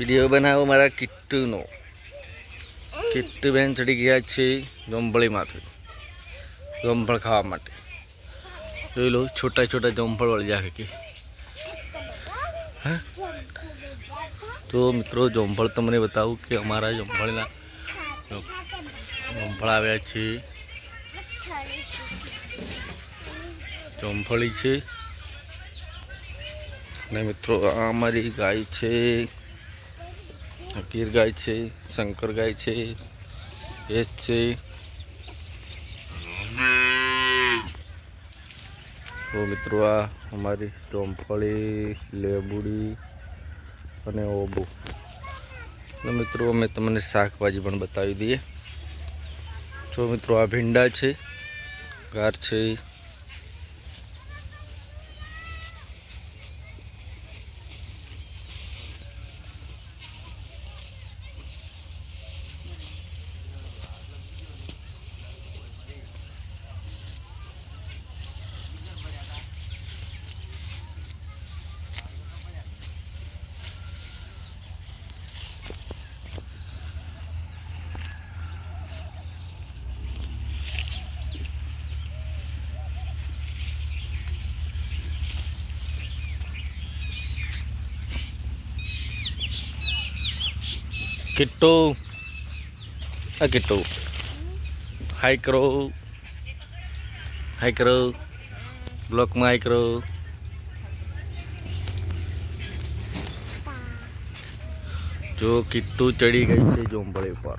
Video બનાવો મારા કિટ્ટુનો. કિટ્ટુબેન ચડી ગયા છે જોંભળીમાંથી જોંભળ ખાવા માટે. જોઈ લો છોટા છોટા જોંભળ વળી જાય કે હા. તો મિત્રો જોંભળ તમને બતાવું કે અમારા જોંભળના જોંભળ આવ્યા છે. જોંભળી છે અને મિત્રો આ અમારી ગાય છે. ગીર ગાય છે, શંકર ગાય છે, ભેંસ છે. તો મિત્રો આ અમારી જોંફળી, લેબુડી અને ઓબુ. તો મિત્રો અમે તમને શાકભાજી પણ બતાવી દઈએ. તો મિત્રો આ ભીંડા છે, ગાર છે, કિટ્ટુ. આ કિટ્ટુ હાઈ કરો, હાઈ કરો, બ્લોકમાં હાઈ કરો. જો કિટ્ટુ ચડી ગઈ છે જોંભળી ઉપર.